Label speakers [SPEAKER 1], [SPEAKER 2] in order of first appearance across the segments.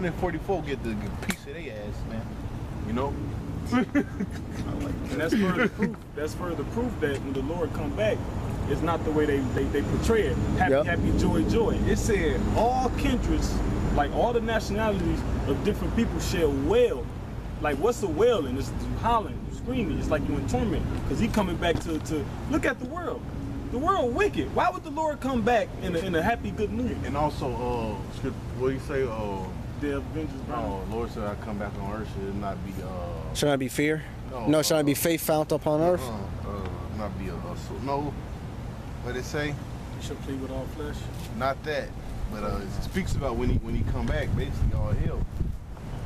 [SPEAKER 1] 144 get the piece of their ass, man. You know?
[SPEAKER 2] And that's further proof. That's further proof that when the Lord come back, it's not the way they portray it. Happy, happy, joy, joy. It said all kindreds, like all the nationalities of different people shall wail. Like what's a wailing? It's howling, screaming. It's like you're in torment. Because he coming back to look at the world. The world wicked. Why would the Lord come back in a happy, good mood?
[SPEAKER 1] And also, what do you say?
[SPEAKER 2] The Avengers.
[SPEAKER 1] Oh, Lord said I come back on earth should not be
[SPEAKER 3] should not be fear? No, should not be faith found upon earth?
[SPEAKER 1] Not be no. What it say?
[SPEAKER 2] You should plead with all flesh.
[SPEAKER 1] Not that. But it speaks about when he come back, basically all hell.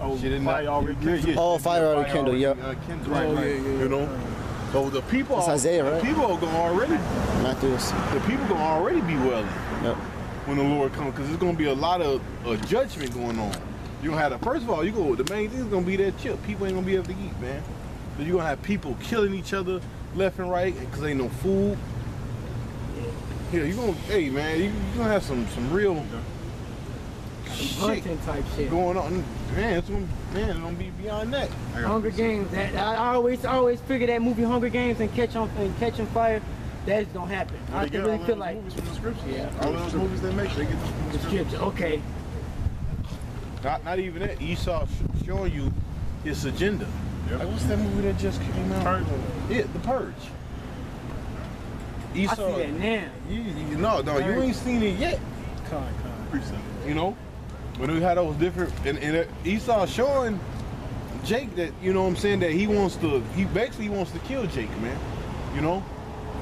[SPEAKER 2] Oh, fire already kindled.
[SPEAKER 3] Oh, fire already kindled, yep.
[SPEAKER 1] You know? So the people
[SPEAKER 3] That's Isaiah, right?
[SPEAKER 1] The people are gonna already
[SPEAKER 3] Matthews.
[SPEAKER 1] The people gonna already be wailing.
[SPEAKER 3] Yep.
[SPEAKER 1] When the Lord comes, because there's gonna be a lot of judgment going on. You're gonna have first of all, the main thing is gonna be that chip. People ain't gonna be able to eat, man. So you're gonna have people killing each other left and right because ain't no food. Yeah, you gonna, hey man, you gonna have some real
[SPEAKER 4] shit type shit
[SPEAKER 1] going on. Man, it's gonna be beyond that.
[SPEAKER 4] Hunger Games. That I always figure that movie Hunger Games and Catching Fire. That's gonna happen. I really feel like
[SPEAKER 5] movies from the scripture.
[SPEAKER 4] Yeah,
[SPEAKER 5] all those movies they make, they get from the scripture.
[SPEAKER 4] Okay.
[SPEAKER 1] Not even that. Esau showing you his agenda.
[SPEAKER 5] Yep.
[SPEAKER 1] Like, what's that movie that just came out?
[SPEAKER 5] Purge.
[SPEAKER 1] Yeah, The Purge. Esau.
[SPEAKER 4] I see that now.
[SPEAKER 1] No, you ain't seen it yet. You know, when we had those different, and Esau showing Jake that, you know what I'm saying, that he basically wants to kill Jake, man. You know,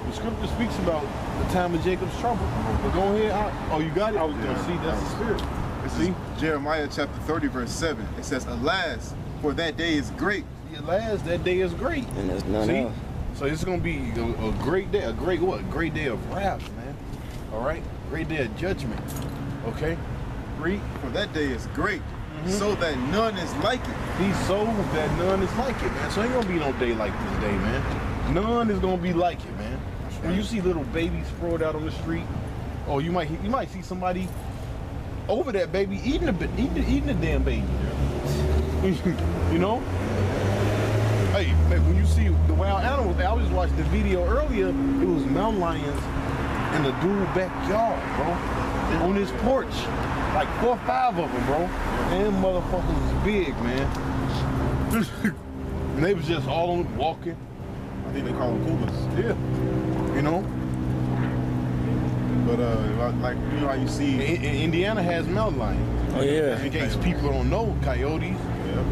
[SPEAKER 1] the scripture speaks about the time of Jacob's trouble. But go ahead. Oh, you got it? I was gonna see, that's the spirit.
[SPEAKER 5] This is Jeremiah chapter 30, verse 7. It says, "Alas, for that day is great."
[SPEAKER 1] Alas, that day is great.
[SPEAKER 3] And there's none else.
[SPEAKER 1] So it's gonna be a great day, a great day of wrath, man. All right, great day of judgment. Okay, read.
[SPEAKER 5] For that day is great, so that none is like it.
[SPEAKER 1] He's so that none is like it, man. So ain't gonna be no day like this day, man. None is gonna be like it, man. When you see little babies sprawled out on the street, or you might see somebody over that baby eating the damn baby. You know. Hey, when you see the wild animals, I just watched the video earlier. It was mountain lions in the dude's backyard, bro. On his porch. Like 4 or 5 of them, bro. And them motherfuckers was big, man. And they was just all on walking.
[SPEAKER 5] I think they call them cougars.
[SPEAKER 1] Yeah. You know?
[SPEAKER 5] But like, you know how you see...
[SPEAKER 1] Indiana has mountain lions.
[SPEAKER 3] Oh, yeah.
[SPEAKER 1] In case people don't know, coyotes,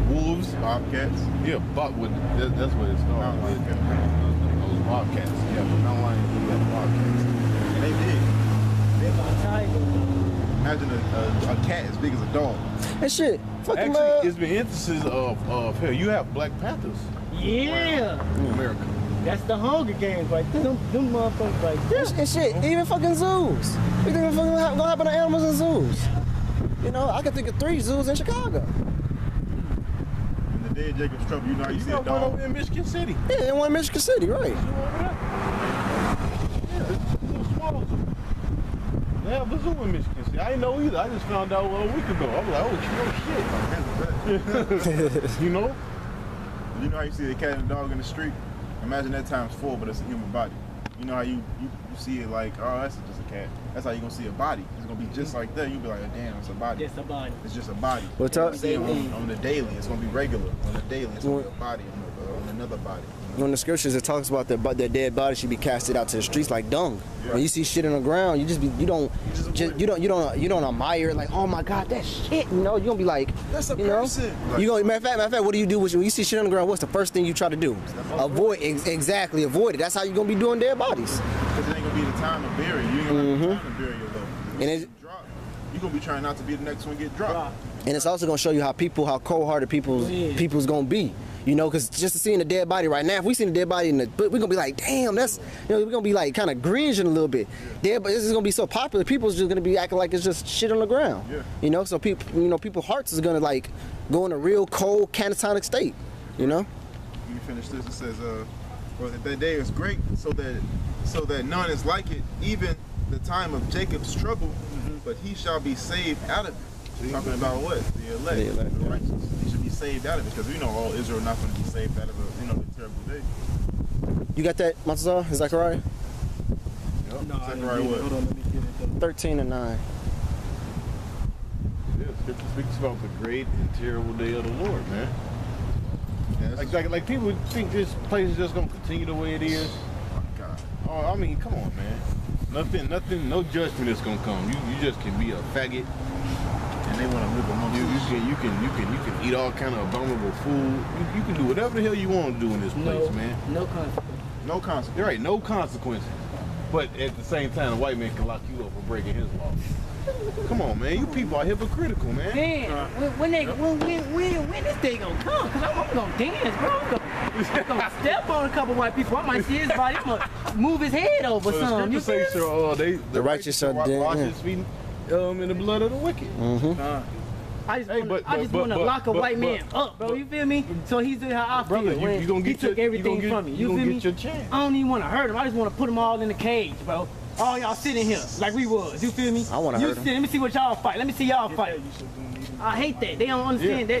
[SPEAKER 1] wolves,
[SPEAKER 5] bobcats.
[SPEAKER 1] Yeah, that's what it's called. Those bobcats. Yeah, but mountain lions do have bobcats.
[SPEAKER 5] And they big.
[SPEAKER 4] They're about tigers.
[SPEAKER 5] Imagine a cat as big as a dog.
[SPEAKER 3] And shit, fucking
[SPEAKER 1] actually, it's been instances of hell, you have Black Panthers.
[SPEAKER 4] Yeah.
[SPEAKER 1] In America.
[SPEAKER 4] That's the Hunger Games, like them motherfuckers, like this.
[SPEAKER 3] And shit, even fucking zoos. You think gonna happen to animals in zoos? You know, I can think of 3 zoos in Chicago.
[SPEAKER 5] In the day of Jacob's trouble, you know how you see a
[SPEAKER 1] one
[SPEAKER 5] dog
[SPEAKER 1] over in Michigan City.
[SPEAKER 3] Yeah, in one Michigan City, right?
[SPEAKER 1] They have a zoo in Michigan City. I didn't know either. I just found out a week ago. I was like, oh shit. You know?
[SPEAKER 5] You know how you see a cat and a dog in the street? Imagine that times 4, but it's a human body. You know how you see it like, oh, that's just a cat. That's how you're gonna see a body. It's gonna be just like that. You'll be like, oh, damn, it's a body.
[SPEAKER 4] It's a body.
[SPEAKER 5] It's just a body.
[SPEAKER 3] What's up?
[SPEAKER 5] On the daily, it's gonna be regular. On the daily, it's gonna be a body on another body.
[SPEAKER 3] In the scriptures, it talks about their dead body should be casted out to the streets like dung. Yeah. When you see shit on the ground, you don't admire it like, oh my god, that shit. You know, you gonna be like,
[SPEAKER 5] that's a
[SPEAKER 3] person.
[SPEAKER 5] Like,
[SPEAKER 3] you gonna matter of fact, what do you do when you see shit on the ground? What's the first thing you try to do? Avoid it. That's how you gonna be doing dead bodies.
[SPEAKER 5] Because it ain't gonna be the time to bury you. You ain't gonna have the time to bury your loved.
[SPEAKER 3] And
[SPEAKER 5] you're gonna be trying not to be the next one to get dropped.
[SPEAKER 3] And it's also gonna show you how cold-hearted people's gonna be. You know, because just to seeing a dead body right now, if we see a dead body we're gonna be like, damn, that's, you know, we're gonna be like kind of cringing a little bit. Yeah, but this is gonna be so popular, people's just gonna be acting like it's just shit on the ground. Yeah. You know, so people's hearts is gonna like go in a real cold catatonic state. You know.
[SPEAKER 5] Let me finish this. It says, "For that day is great, so that none is like it, even the time of Jacob's trouble, but he shall be saved out of it." Talking about what? The elect.
[SPEAKER 3] The elect,
[SPEAKER 5] The
[SPEAKER 3] yeah.
[SPEAKER 5] righteous. They should be saved out of it because we know all Israel not going to be saved out of the terrible day.
[SPEAKER 3] You got that, Matazar? Zechariah?
[SPEAKER 2] No, I didn't
[SPEAKER 5] Zechariah
[SPEAKER 2] get it.
[SPEAKER 5] what?
[SPEAKER 2] Hold on, let me get it.
[SPEAKER 3] 13 and 9.
[SPEAKER 1] Yeah, Scripture speaks about the great and terrible day of the Lord, man.
[SPEAKER 5] Yeah,
[SPEAKER 1] Like people think this place is just gonna continue the way it is.
[SPEAKER 5] oh my God.
[SPEAKER 1] Oh, I mean, come on, man. Nothing, no judgment is gonna come. You just can be a faggot.
[SPEAKER 5] And they want to live amongst us.
[SPEAKER 1] You can eat all kind of abominable food. You can do whatever the hell you want to do in this place, man.
[SPEAKER 4] No consequence.
[SPEAKER 5] No consequence.
[SPEAKER 1] You're right, no consequences. But at the same time, a white man can lock you up for breaking his law. Come on, man. You people are hypocritical, man.
[SPEAKER 4] Man, when this day gonna come? Cause I'm gonna dance, bro. I'm gonna step on a couple white people. I might see his body. I'm gonna move his head over
[SPEAKER 1] So the
[SPEAKER 4] some. You
[SPEAKER 1] scripture say,
[SPEAKER 4] feel me?
[SPEAKER 1] so,
[SPEAKER 3] The righteous shall
[SPEAKER 1] wash
[SPEAKER 3] dance,
[SPEAKER 1] his feet in the blood of the wicked.
[SPEAKER 4] I just
[SPEAKER 1] Hey,
[SPEAKER 4] want to lock a white man up, bro. You feel me? So he's doing how I feel.
[SPEAKER 1] Brother,
[SPEAKER 4] when
[SPEAKER 1] you gonna
[SPEAKER 4] he
[SPEAKER 1] get
[SPEAKER 4] took everything from me. You
[SPEAKER 1] gonna
[SPEAKER 4] feel
[SPEAKER 1] get
[SPEAKER 4] me?
[SPEAKER 1] your chance.
[SPEAKER 4] I don't even want to hurt him. I just want to put them all in the cage, bro. All y'all sitting here like we was. You feel me?
[SPEAKER 3] I wanna hurt 'em.
[SPEAKER 4] Let me see what y'all fight. Let me see y'all fight. I hate that. They don't understand.
[SPEAKER 1] Yeah.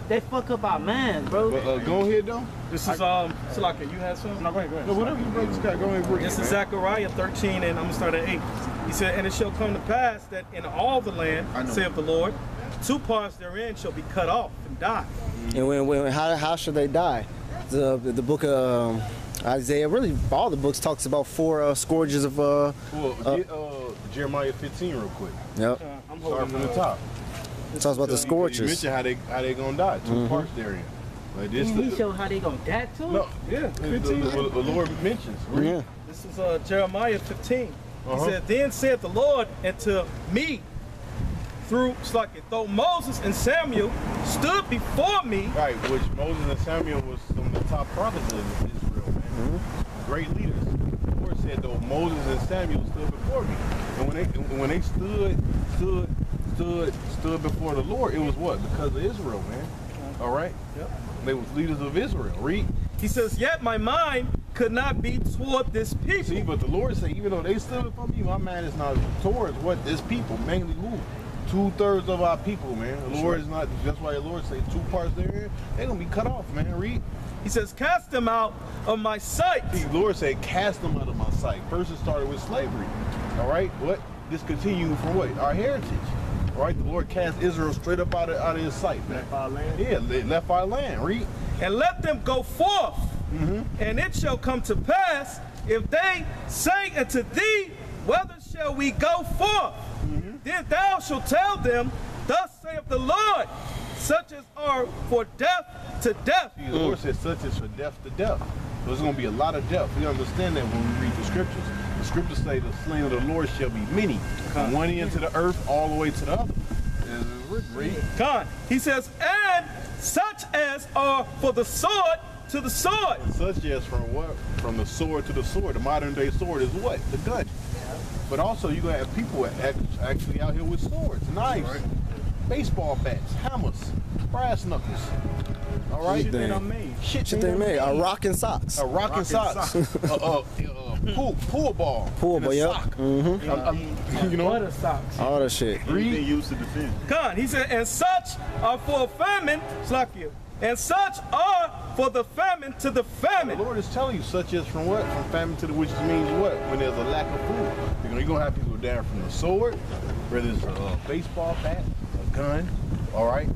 [SPEAKER 4] They fuck up our minds, bro.
[SPEAKER 1] But go ahead, though.
[SPEAKER 2] This is Salaka, you had something? No, go ahead.
[SPEAKER 1] No, whatever you brothers got, go ahead and break
[SPEAKER 2] This
[SPEAKER 1] it,
[SPEAKER 2] is
[SPEAKER 1] man.
[SPEAKER 2] Zechariah 13, and I'm gonna start at 8. He said, "And it shall come to pass that in all the land,
[SPEAKER 5] I know.
[SPEAKER 2] saith the Lord, 2 parts therein shall be cut off and die."
[SPEAKER 3] And how should they die? The book of Isaiah, really all the books talks about 4 scourges of
[SPEAKER 1] Get Jeremiah 15 real quick.
[SPEAKER 3] Yep.
[SPEAKER 2] I'm
[SPEAKER 1] Start
[SPEAKER 2] holding
[SPEAKER 1] from the top.
[SPEAKER 3] Talks about the
[SPEAKER 1] You
[SPEAKER 3] scourges.
[SPEAKER 1] mentioned how they gonna die. 2 parts therein. Like this,
[SPEAKER 4] He show how they gonna die too.
[SPEAKER 1] no, yeah, the Lord mentions.
[SPEAKER 3] Yeah.
[SPEAKER 2] This is Jeremiah 15. He
[SPEAKER 1] Uh-huh.
[SPEAKER 2] said, "Then said the Lord unto me, though Moses and Samuel stood before me."
[SPEAKER 1] Right, which Moses and Samuel was some of the top prophets of Israel, man. Great leaders. The Lord said, though Moses and Samuel stood before me. And when they stood before the Lord, it was what? Because of Israel, man. All right?
[SPEAKER 2] Yep.
[SPEAKER 1] They was leaders of Israel. Read.
[SPEAKER 2] He says, "Yet my mind could not be toward this people."
[SPEAKER 1] See, but the Lord said, even though they stood before me, my mind is not towards what this people, mainly who? 2/3 of our people, man. The Lord is not, that's why the Lord say 2 parts there, they're going to be cut off, man. Read.
[SPEAKER 2] He says, "Cast them out of my sight."
[SPEAKER 1] See, the Lord said, cast them out of my sight. First it started with slavery. All right? What? Discontinued from what? Our heritage. All right? The Lord cast Israel straight up out of his sight, man.
[SPEAKER 2] Left our land.
[SPEAKER 1] Yeah, they left our land. Read.
[SPEAKER 2] "And let them go forth. And it shall come to pass, if they say unto thee, Whither shall we go forth? Then thou shalt tell them, Thus saith the Lord, such as are for death to death."
[SPEAKER 1] See, the Lord said, such as for death to death. So there's going to be a lot of death. We understand that when we read the scriptures. The scriptures say the slain of the Lord shall be many, from one end to the earth all the way to the other. Read.
[SPEAKER 2] God, he says, "And such as are for the sword to the sword."
[SPEAKER 1] Such as from what? From the sword to the sword. The modern day sword is what? The gun. But also you're going to have people actually out here with swords, knives, baseball bats, hammers, brass knuckles. All right?
[SPEAKER 2] Shit that I made.
[SPEAKER 3] Shit they made. A rocking socks.
[SPEAKER 1] A rocking socks. Pool ball.
[SPEAKER 3] Pool
[SPEAKER 1] and a
[SPEAKER 3] ball, yep.
[SPEAKER 1] sock. You know?
[SPEAKER 4] Butter socks.
[SPEAKER 3] All that shit.
[SPEAKER 5] Anything used to defend.
[SPEAKER 2] God, he said, "And such are for a famine," "and such are for the famine to the
[SPEAKER 1] The
[SPEAKER 2] famine."
[SPEAKER 1] Lord is telling you, such as from what? From famine to the, which means what? When there's a lack of food. You're going to have people down from the sword, whether it's a baseball bat, a gun, all right?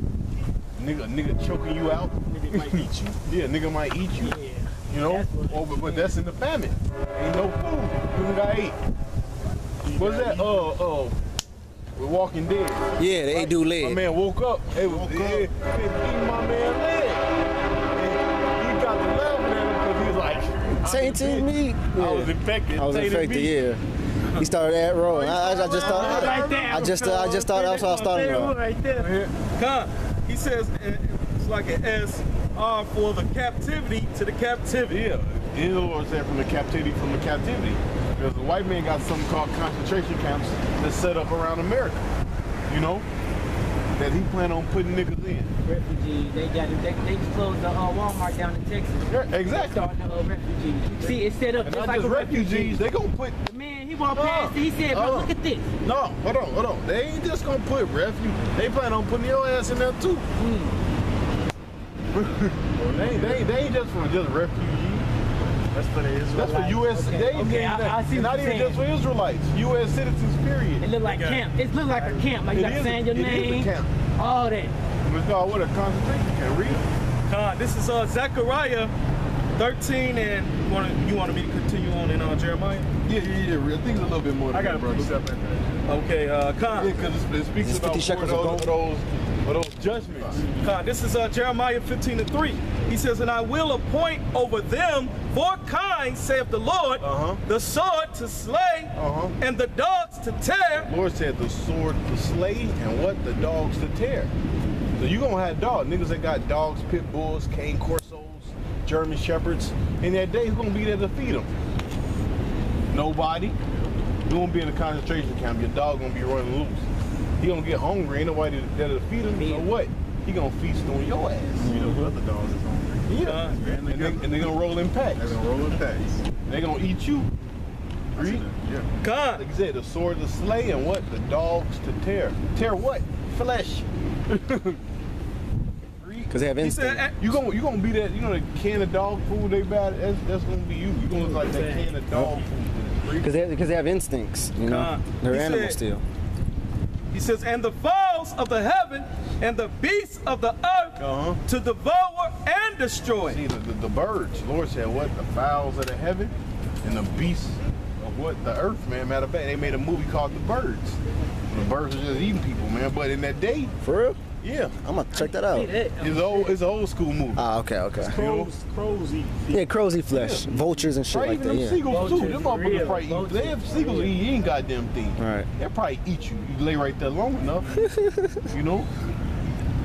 [SPEAKER 1] Nigga choking you out.
[SPEAKER 2] Nigga might eat you.
[SPEAKER 1] Yeah, nigga might eat you.
[SPEAKER 4] Yeah.
[SPEAKER 1] You know?
[SPEAKER 4] That's what-
[SPEAKER 1] But that's in the famine. Ain't no food. You got ate. What's that? We're Walking Dead.
[SPEAKER 3] Yeah, they do
[SPEAKER 1] My
[SPEAKER 3] lead.
[SPEAKER 1] man woke up. It was eating my man leg. And he got the laughing at him because he was like,
[SPEAKER 3] Tainted meat.
[SPEAKER 1] I was infected.
[SPEAKER 3] I was
[SPEAKER 1] tainted
[SPEAKER 3] infected,
[SPEAKER 1] meat.
[SPEAKER 3] yeah. He started that rolling. I just thought.
[SPEAKER 4] Right there.
[SPEAKER 3] I just thought that's what I started on.
[SPEAKER 4] Right there.
[SPEAKER 2] God, he says, it's like as are for the captivity to the captivity.
[SPEAKER 1] Yeah, the Lord said from the captivity, Because the white man got something called concentration camps that's set up around America. You know? that he plan on putting niggas in.
[SPEAKER 4] Refugees, they just closed the Walmart down in Texas.
[SPEAKER 1] Yeah, exactly.
[SPEAKER 4] Starting the refugees. See, it's set up
[SPEAKER 1] And
[SPEAKER 4] just
[SPEAKER 1] not
[SPEAKER 4] like
[SPEAKER 1] just
[SPEAKER 4] a
[SPEAKER 1] refugees,
[SPEAKER 4] refugee.
[SPEAKER 1] they gonna put.
[SPEAKER 4] Man, he walked past it. He said, bro, look at this.
[SPEAKER 1] No, hold on. They ain't just gonna put refuge. They plan on putting your ass in there too. they ain't just for just refugees.
[SPEAKER 2] That's for the Israelites.
[SPEAKER 1] That's for U.S.
[SPEAKER 4] Okay, I see what
[SPEAKER 1] not
[SPEAKER 4] you're
[SPEAKER 1] even just for
[SPEAKER 4] saying.
[SPEAKER 1] Israelites. U.S. citizens, period.
[SPEAKER 4] It look like camp. It look like a camp. Like you got to sign your name.
[SPEAKER 1] It is a camp.
[SPEAKER 4] All that.
[SPEAKER 1] It's called what, a concentration camp. Read.
[SPEAKER 2] This is Zechariah 13, and you wanted me to continue on in Jeremiah?
[SPEAKER 1] Yeah. I think it's a little bit more than
[SPEAKER 2] I got to
[SPEAKER 1] that,
[SPEAKER 2] precept
[SPEAKER 1] brother.
[SPEAKER 2] after that. Okay,
[SPEAKER 1] Yeah, because it speaks
[SPEAKER 3] Is
[SPEAKER 1] about
[SPEAKER 3] 50 shekels
[SPEAKER 1] more
[SPEAKER 3] of
[SPEAKER 1] of those judgments.
[SPEAKER 2] This is Jeremiah 15:3. He says, and I will appoint over them 4 kinds, saith the Lord, the sword to slay, and the dogs to tear.
[SPEAKER 1] The Lord said the sword to slay and what? The dogs to tear. So you gonna have dogs. Niggas that got dogs, pit bulls, cane corsos, German shepherds. In that day, who's gonna be there to feed them? Nobody. You won't be in a concentration camp. Your dog gonna be running loose. He gonna get hungry. Ain't nobody there to feed him. So what? He gonna feast on your ass.
[SPEAKER 5] You know who other dogs is hungry?
[SPEAKER 1] Yeah. And they gonna roll in packs.
[SPEAKER 5] They're gonna roll in packs.
[SPEAKER 1] They gonna eat you. Read.
[SPEAKER 5] Yeah.
[SPEAKER 2] God.
[SPEAKER 1] Like you said, the sword to slay and what? The dogs to tear. Tear what? Flesh.
[SPEAKER 3] Because they have
[SPEAKER 2] He said,
[SPEAKER 3] instinct.
[SPEAKER 1] You gonna be that, you know, the can of dog food they buy, that's gonna be you. You gonna look like that can of dog food.
[SPEAKER 3] Because they have instincts, you know.
[SPEAKER 2] God.
[SPEAKER 3] They're
[SPEAKER 2] He
[SPEAKER 3] animals
[SPEAKER 2] said-
[SPEAKER 3] still.
[SPEAKER 2] He says, and the fowls of the heaven and the beasts of the earth to devour and destroy.
[SPEAKER 1] See, the birds, Lord said what? The fowls of the heaven and the beasts of what? The earth, man. Matter of fact, they made a movie called The Birds. The birds are just eating people, man. But in that day,
[SPEAKER 3] For real?
[SPEAKER 1] yeah,
[SPEAKER 3] I'm going to check that out.
[SPEAKER 1] it's an old school movie.
[SPEAKER 3] Ah, okay.
[SPEAKER 2] Crows eat.
[SPEAKER 3] Yeah, crows eat flesh. Vultures and shit
[SPEAKER 1] Probably
[SPEAKER 3] like
[SPEAKER 1] even
[SPEAKER 3] that,
[SPEAKER 1] them
[SPEAKER 3] yeah.
[SPEAKER 1] seagulls too.
[SPEAKER 4] Vultures,
[SPEAKER 1] Them motherfuckers
[SPEAKER 4] real
[SPEAKER 1] probably eat.
[SPEAKER 4] vultures,
[SPEAKER 1] They have seagulls eat any goddamn thing.
[SPEAKER 3] Right.
[SPEAKER 1] They'll probably eat you. You lay right there long enough. You know?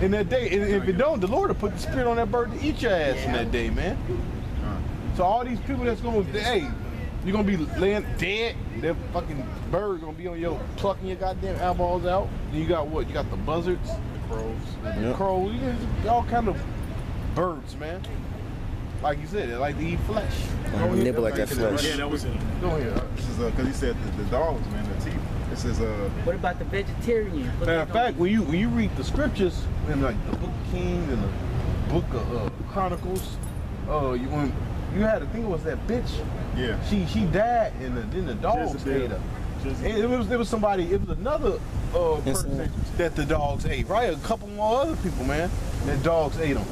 [SPEAKER 1] In that day, and if it don't, the Lord will put the spirit on that bird to eat your ass in that day, man. So all these people that's gonna, hey, you're gonna be laying dead. That fucking bird gonna be on your, plucking your goddamn eyeballs out. And you got what? You got the buzzards, the crows, you got all kind of birds, man. Like you said, they like to eat flesh.
[SPEAKER 3] Nibble at that flesh.
[SPEAKER 2] Yeah, that was it.
[SPEAKER 1] Go ahead.
[SPEAKER 5] This is because he said the dogs, man, the teeth. This is
[SPEAKER 4] What about the vegetarian? What
[SPEAKER 1] Matter
[SPEAKER 4] they
[SPEAKER 1] of fact, when you read the scriptures in like the Book of Kings and the Book of Chronicles, you had to think it was that bitch.
[SPEAKER 5] yeah.
[SPEAKER 1] She died and then the dogs ate her. It was somebody. It was another person that the dogs ate. Right, a couple more other people, man. That dogs ate them.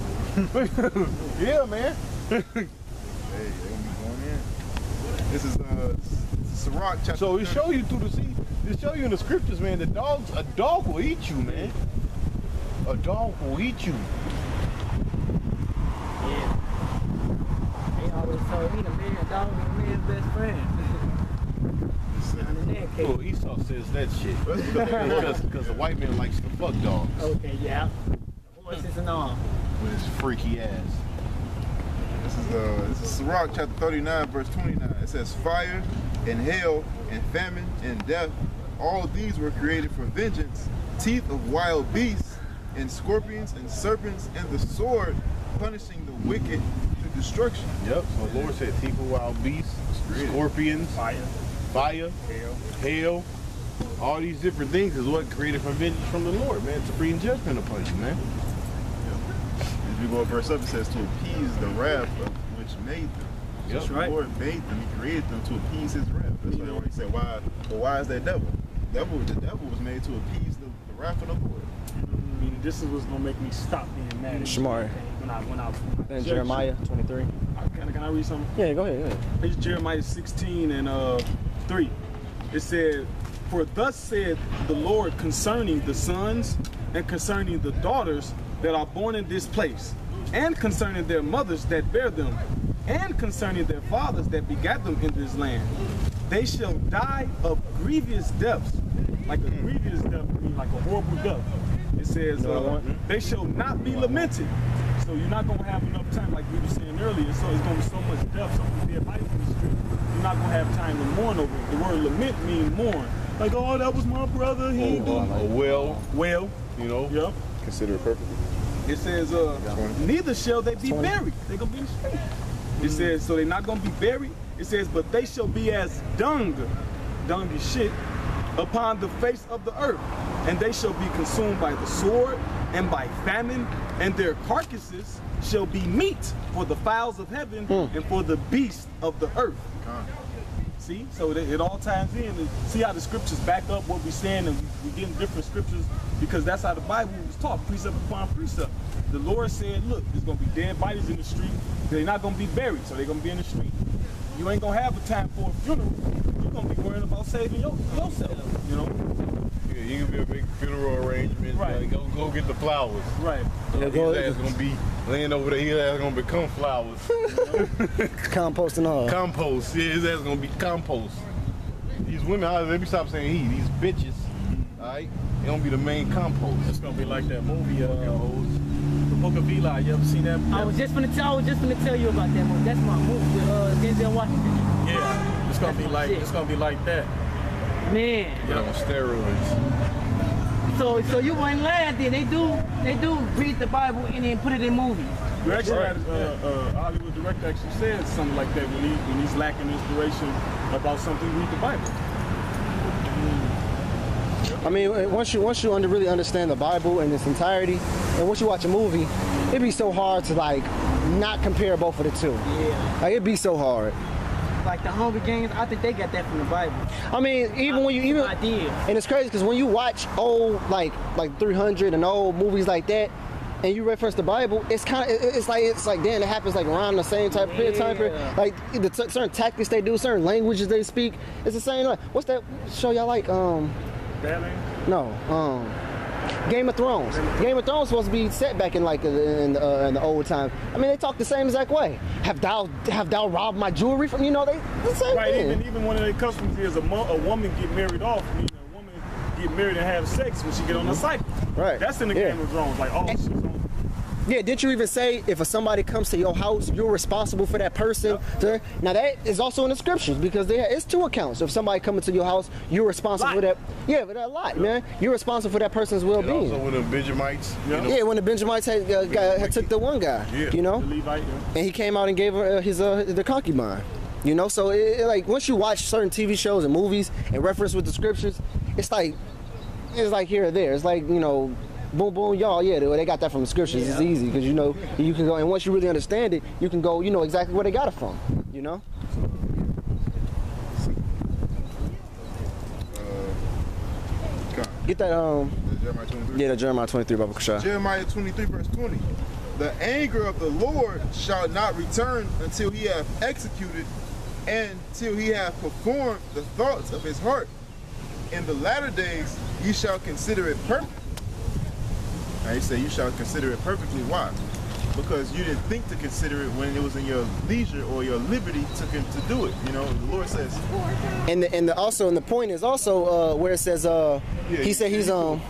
[SPEAKER 1] Yeah, man.
[SPEAKER 5] Hey, they gonna be going in. This is Sirach chapter.
[SPEAKER 1] So it
[SPEAKER 5] 30.
[SPEAKER 1] show you it show you in the scriptures, man. A dog will eat you, man. A dog will eat you.
[SPEAKER 4] Yeah. They always told me the man, dog was the man's best friend. Down in that case.
[SPEAKER 1] Well, Esau says that shit. Because the white man likes to fuck dogs
[SPEAKER 4] Okay, yeah. Horses and all.
[SPEAKER 1] with his freaky ass.
[SPEAKER 5] This is Sirach chapter 39, verse 29. It says, fire and hail and famine and death, all these were created for vengeance, teeth of wild beasts and scorpions and serpents, and the sword punishing the wicked to destruction.
[SPEAKER 1] Yep. So the Lord said, teeth of wild beasts, scorpions, fire, hail, all these different things is what created for vengeance from the Lord, man, to bring judgment upon you, man.
[SPEAKER 5] If you go up verse up, it says to appease the wrath of which made them.
[SPEAKER 1] Yep.
[SPEAKER 5] So the Lord made them, he created them to appease his wrath. That's why he said, why is that devil? The devil was made to appease the wrath of the Lord.
[SPEAKER 2] I mean, this is what's gonna make me stop being mad at you.
[SPEAKER 3] Shamari.
[SPEAKER 2] When I
[SPEAKER 3] Then
[SPEAKER 2] judge
[SPEAKER 3] Jeremiah
[SPEAKER 2] you.
[SPEAKER 3] 23.
[SPEAKER 2] Can I read something?
[SPEAKER 3] Yeah, go ahead.
[SPEAKER 2] It's Jeremiah 16 and 3. It said, for thus said the Lord concerning the sons and concerning the daughters that are born in this place, and concerning their mothers that bear them, and concerning their fathers that begat them in this land. They shall die of grievous deaths. Like a grievous death means like a horrible death. It says, they shall not be lamented. So you're not gonna have enough time, like we were saying earlier. So it's gonna be so much death, so many dead bodies in the street. You're not gonna have time to mourn over it. The word lament means mourn. Like, oh, that was my brother. He didn't do it.
[SPEAKER 1] Well,
[SPEAKER 2] Well,
[SPEAKER 1] You know?
[SPEAKER 2] Yep.
[SPEAKER 5] Consider it perfectly.
[SPEAKER 2] It says, neither shall they be buried. They're going to be in the street. It says, so they're not going to be buried. It says, but they shall be as dung is shit, upon the face of the earth. And they shall be consumed by the sword and by famine, and their carcasses shall be meat for the fowls of heaven and for the beasts of the earth. See, so it all ties in. And see how the scriptures back up what we're saying, and we're getting different scriptures because that's how the Bible was taught, precept upon precept. The Lord said, look, there's going to be dead bodies in the street. They're not going to be buried, so they're going to be in the street. You ain't going to have a time for a funeral. You're going to be worrying about saving yourself, you know?
[SPEAKER 1] Yeah, you can be a big funeral arrangement.
[SPEAKER 2] Right.
[SPEAKER 1] Like, go get the flowers.
[SPEAKER 2] Right.
[SPEAKER 1] His ass going to be laying over there. His ass going to become flowers.
[SPEAKER 3] Compost and all.
[SPEAKER 1] Compost. Yeah, his ass going to be compost. These women, let me stop saying he. These bitches, all right? They going to be the main compost.
[SPEAKER 2] It's going to be like that movie, The Book of Eli. You ever seen that?
[SPEAKER 4] I was just gonna tell you about that movie. That's my movie with Denzel Washington.
[SPEAKER 2] Yeah, it's gonna be like that.
[SPEAKER 4] Man.
[SPEAKER 1] Yeah, on steroids.
[SPEAKER 4] So you weren't lying then. They do read the Bible and then put it in movies.
[SPEAKER 2] You actually had a Hollywood director actually said something like that when he's lacking inspiration about something, read the Bible.
[SPEAKER 3] I mean, once you really understand the Bible in its entirety, and once you watch a movie, it'd be so hard to like not compare both of the two.
[SPEAKER 4] Yeah.
[SPEAKER 3] Like it'd be so hard.
[SPEAKER 4] Like the Hunger Games, I think they got that from the Bible.
[SPEAKER 3] I mean, and it's crazy because when you watch old like 300 and old movies like that, and you reference the Bible, it's like damn, it happens like around the same time period. Like certain tactics they do, certain languages they speak. It's the same. Like, what's that show y'all like?
[SPEAKER 2] Batman?
[SPEAKER 3] No. Game of Thrones. Game of Thrones supposed to be set back in like in the old time. I mean, they talk the same exact way. Have thou robbed my jewelry from? You know, they the same thing.
[SPEAKER 2] Even one of their customs is a woman get married off. I mean, a woman get married and have sex when she get on the cycle.
[SPEAKER 3] Right.
[SPEAKER 2] That's in the Game of Thrones. Like, oh, she's on.
[SPEAKER 3] Yeah, didn't you even say if somebody comes to your house, you're responsible for that person? Yep. Now that is also in the scriptures because it's two accounts. If somebody coming to your house, you're responsible for that. Yeah, but a lot, man. You're responsible for that person's well-being.
[SPEAKER 1] Also, when the Benjamites.
[SPEAKER 3] Yeah, when the Benjamites had took the one guy, you know,
[SPEAKER 2] the Levite,
[SPEAKER 3] and he came out and gave her the concubine. You know, so like once you watch certain TV shows and movies and reference with the scriptures, it's like here or there. It's like, you know. Boom, boom, y'all, yeah, they got that from the scriptures. It's easy because, you know, you can go, and once you really understand it, you can go, you know exactly where they got it from, you know? Get that,
[SPEAKER 5] Jeremiah 23.
[SPEAKER 3] yeah, the Jeremiah 23, Baba Kashai.
[SPEAKER 5] Jeremiah 23, verse 20. The anger of the Lord shall not return until he hath executed and till he hath performed the thoughts of his heart. In the latter days ye shall consider it perfect. Now he said you shall consider it perfectly. Why? Because you didn't think to consider it when it was in your leisure or your liberty to do it. You know, the Lord says.
[SPEAKER 3] And the point is also where it says he said he's gonna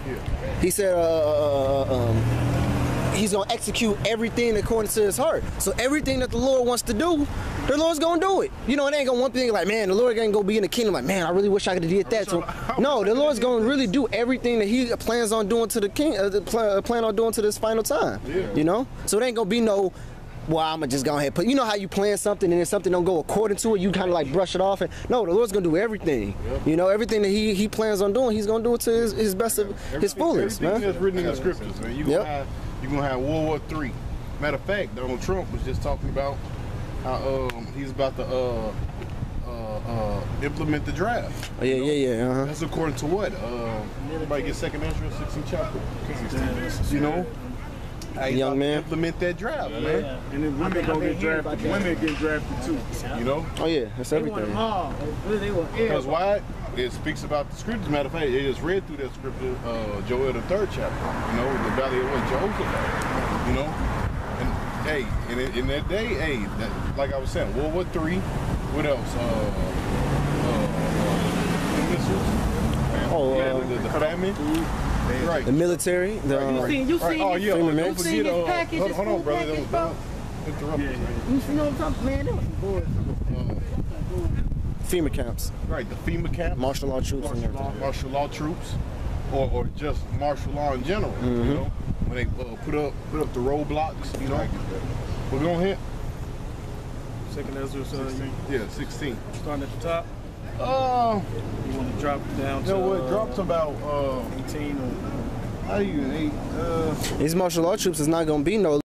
[SPEAKER 3] execute everything according to his heart. So everything that the Lord wants to do, the Lord's gonna do it. You know, it ain't gonna one thing like, man, the Lord ain't gonna be in the kingdom like, man, I really wish I could have did that. So no, the Lord's gonna really do everything that he plans on doing to the king, plan on doing to this final time. Yeah. You know, so it ain't gonna be no, well, I'ma just go ahead. But you know how you plan something and then something don't go according to it, you kind of like brush it off. And no, the Lord's gonna do everything. Yep. You know, everything that he plans on doing, he's gonna do it to his best of his fullest, man.
[SPEAKER 1] Everything that's written in the scriptures, man. You're gonna have World War III. Matter of fact, Donald Trump was just talking about how he's about to implement the draft.
[SPEAKER 3] Oh, yeah.
[SPEAKER 1] That's according to what? Everybody get second interest, 16th chapter. You know,
[SPEAKER 3] young man,
[SPEAKER 1] implement that draft, man.
[SPEAKER 2] And then women gonna get drafted. Women get drafted too.
[SPEAKER 1] You know?
[SPEAKER 3] Oh yeah, that's everything.
[SPEAKER 1] Because why? It speaks about the scriptures. Matter of fact, they just read through that scripture, Joel the 3rd chapter. You know, the valley of what Jehoshaphat. You know, and hey, in that day, hey, like I was saying, World War III. What else? The famine. Right.
[SPEAKER 3] The military.
[SPEAKER 4] You seen his package, his
[SPEAKER 1] hold on,
[SPEAKER 4] food
[SPEAKER 1] brother.
[SPEAKER 4] package, bro?
[SPEAKER 1] Interrupt me.
[SPEAKER 4] You know what I'm talking, man? That was some bullshit.
[SPEAKER 3] FEMA camps.
[SPEAKER 1] Right, the FEMA camps.
[SPEAKER 3] Martial law troops and everything.
[SPEAKER 1] Martial law troops. or just martial law in general. You know, when they put up the roadblocks. You know, we're gonna hit.
[SPEAKER 2] Second Ezra, 16.
[SPEAKER 1] Yeah, 16.
[SPEAKER 2] Starting at the top.
[SPEAKER 1] You
[SPEAKER 2] You want to drop down to
[SPEAKER 1] know what? Drop to about
[SPEAKER 2] 18 or
[SPEAKER 1] not even 8.
[SPEAKER 3] These martial law troops is not gonna be no